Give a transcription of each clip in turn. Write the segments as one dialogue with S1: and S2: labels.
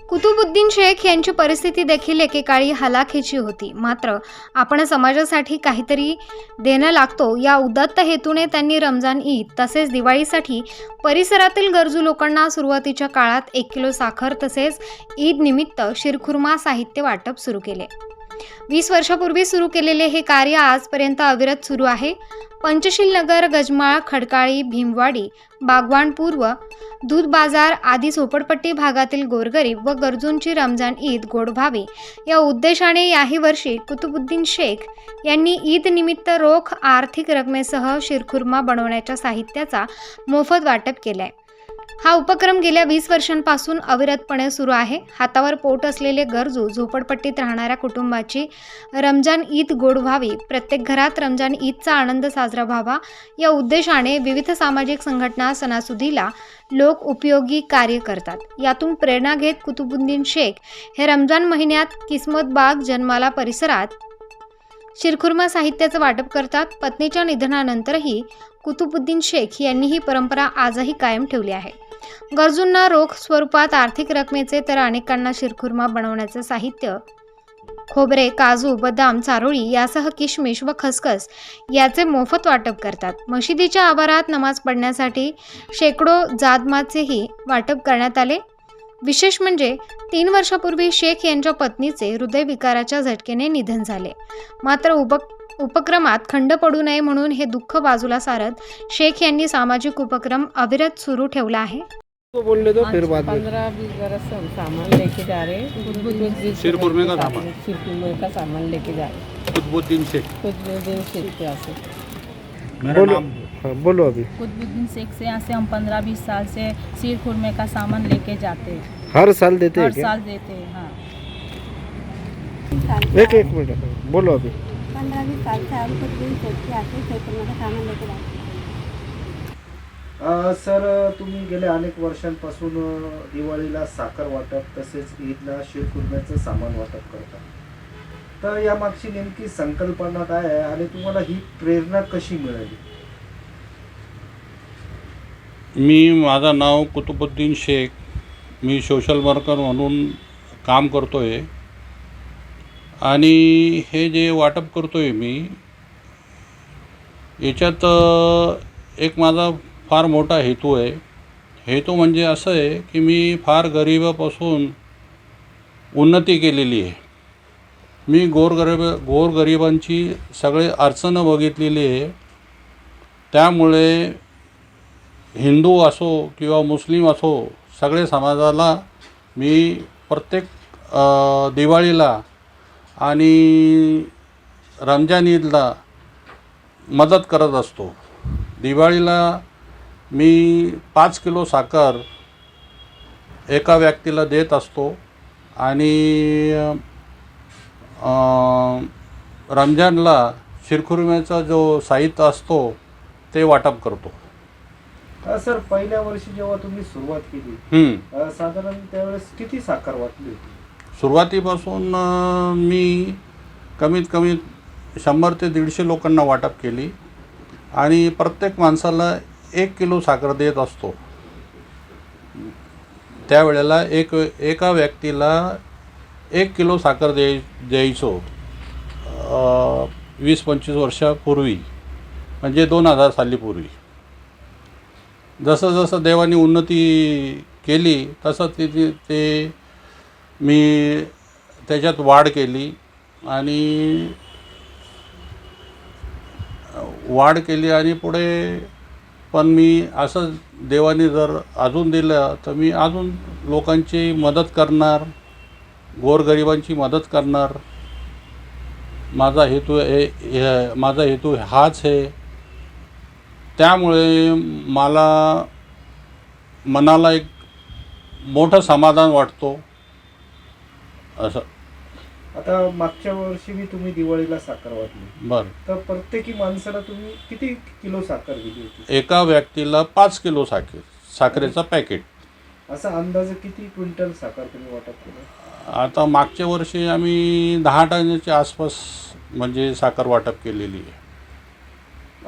S1: कुतुबुद्दीन शेख यांची परिस्थिती देखील एकेकाळी हलाखीची होती. मात्र आपण समाजासाठी काहीतरी देणं लागतो या उदात्त हेतूने त्यांनी रमजान ईद तसेच दिवाळीसाठी परिसरातील गरजू लोकांना सुरुवातीच्या काळात 1 किलो साखर तसेच ईद निमित्त शिरखुर्मा साहित्य वाटप सुरू केले. 20 वर्षापूर्वी सुरू केलेले हे कार्य आजपर्यंत अविरत सुरू आहे. पंचशील नगर, गजमाळ, खडकाळी, भीमवाडी, बागवान पूर्व, दूध बाजार आदी झोपडपट्टी भागातील गोरगरीब व गरजूंची रमजान ईद गोड व्हावी या उद्देशाने याही वर्षी कुतुबुद्दीन शेख यांनी ईद निमित्त रोख आर्थिक रकमेसह शिरखुर्मा बनवण्याच्या साहित्याचा मोफत वाटप केलाय. हा उपक्रम गेल्या 20 वर्षांपासून अविरतपणे सुरू आहे. हातावर पोट असलेले गरजू झोपडपट्टीत राहणाऱ्या कुटुंबाची रमजान ईद गोड व्हावी, प्रत्येक घरात रमजान ईदचा आनंद साजरा व्हावा या उद्देशाने विविध सामाजिक संघटना सणासुदीला लोक उपयोगी कार्य करतात. यातून प्रेरणा घेत कुतुबुद्दीन शेख हे रमजान महिन्यात किस्मत बाग जनमाला परिसरात शिरखुर्मा साहित्याचं वाटप करतात. पत्नीच्या निधनानंतरही कुतुबुद्दीन शेख यांनी ही परंपरा आजही कायम ठेवली आहे. गरजूंना रोख स्वरूपात आर्थिक रकमेचे तर अनेकांना शिरखुर्मा बनवण्याचे साहित्य, खोबरे, काजू, बदाम, चारोळी यासह किशमिश व खसखस याचे मोफत वाटप करतात. मशिदीच्या आवारात नमाज पढण्यासाठी शेकडो जादमाचेही वाटप करण्यात आले. विशेष म्हणजे 3 वर्षापूर्वी शेख यांच्या पत्नीचे हृदयविकाराच्या झटकेने निधन झाले. मात्र उपक्रमात खंड पडू नये म्हणून हे दुःख बाजूला सारत शेख यांनी सामाजिक उपक्रम अविरत सुरू ठेवला आहे.
S2: तो बोलले तो फिर बाद में
S3: 15-20 बरस से हम सामान लेके जा रहे हैं।
S2: शिरखुर्मे का सामान।
S3: शिरखुर्मे का सामान लेके जा रहे हैं।
S2: कुतुबुद्दीन शेख।
S3: कुतुबुद्दीन शेख के यहाँ से।
S2: बोलो, हाँ, बोलो अभी।
S4: कुतुबुद्दीन शेख से यहाँ से हम 15-20 साल से शिरखुर्मे का सामान लेके जाते हैं।
S2: हर साल देते हैं
S4: हर
S2: क्या?
S4: साल देते हैं। हाँ,
S2: एक मिनट बोलो अभी।
S5: 15-20 साल से हम कुतुबुद्दीन शेख के आते शिरखुर्मे का सामान लेके जाते हैं।
S6: सर, तुम्ही गेल्या अनेक वर्षांपासून दिवाळीला साखर वाटप तसेच ईदला शिरखुर्म्याचं सामान वाटप करता. तर यामागची नेमकी संकल्पना काय आहे आणि तुम्हाला ही प्रेरणा कशी मिळाली?
S7: माझं नाव कुतुबुद्दीन शेख. मी सोशल वर्कर म्हणून काम करतो आहे आणि हे जे वाटप करतो आहे मी याच्यात एक माझा फार मोठा हेतू आहे. हेतू म्हणजे असं आहे की मी फार गरिबापासून उन्नती केलेली आहे. मी गोरगरिबांची सगळे अडचणं बघितलेली आहे. त्यामुळे हिंदू असो किंवा मुस्लिम असो सगळे समाजाला मी प्रत्येक दिवाळीला आणि रमजान ईदला मदत करत असतो. दिवाळीला मी 5 किलो साखर एका व्यक्तीला देत असतो आणि रमजानला शिरखुर्म्याचा जो साहित्य असतो ते वाटप करतो.
S6: सर, पहिल्या वर्षी जेव्हा तुम्ही सुरुवात केली साधारण त्यावेळेस किती साखर वाटली होती?
S7: सुरुवातीपासून मी कमीत कमी 100 ते 150 लोकांना वाटप केली आणि प्रत्येक माणसाला 1 किलो साखर देत असतो. त्यावेळेला एका व्यक्तीला 1 किलो साखर द्यायचो 20-25 वर्षापूर्वी, म्हणजे 2000 सालीपूर्वी. जसं जसं देवाने उन्नती केली तसं ते मी त्याच्यात वाढ केली आणि पुढे पण मी असं देवाने जर अजून दिलं तर मी अजून लोकांची मदत करणार, गोरगरिबांची मदत करणार. माझा हेतू हाच आहे. त्यामुळे मनाला एक मोठं समाधान वाटतो. असं
S6: आता मागच्या वर्षी मी तुम्ही दिवाळीला साखर वाटली,
S7: बरं,
S6: तर प्रत्येकी माणसाला तुम्ही किती किलो साखर दिली होती?
S7: एका व्यक्तीला 5 किलो साखरेचा पॅकेट.
S6: असा अंदाजे किती क्विंटल साखर तुम्ही वाटप केलं?
S7: आता मागच्या वर्षी आम्ही 10 टनाच्या आसपास म्हणजे साखर वाटप केलेली आहे.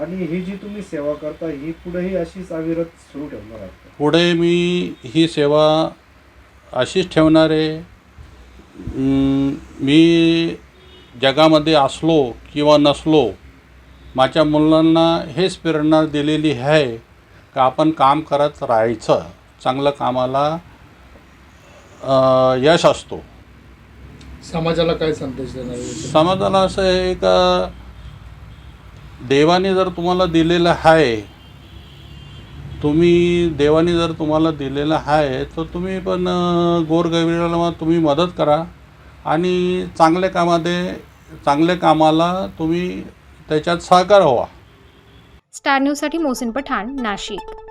S6: आणि ही जी तुम्ही सेवा करता ही पुढेही अशीच अविरत सुरू ठेवणार आहात?
S7: पुढे मी ही सेवा अशीच ठेवणारे. मी जगामध्ये असलो किंवा नसलो, माझ्या मुलांना हेच प्रेरणा दिलेली आहे का आपण काम करत राहायचं. चांगलं कामाला यश असतो.
S8: समाजाला काय संदेश देणार आहे?
S7: समाजाला असं आहे का देवाने जर तुम्हाला दिलेलं आहे, देवाने जर तुम्हाला दिलेलं आहे तर तुम्ही पण गोरगरिबाला तुम्ही मदत करा आणि चांगल्या कामाला तुम्ही त्याच्यात सहकार व्हा.
S1: स्टार न्यूजसाठी मोहसिन पठाण, नाशिक.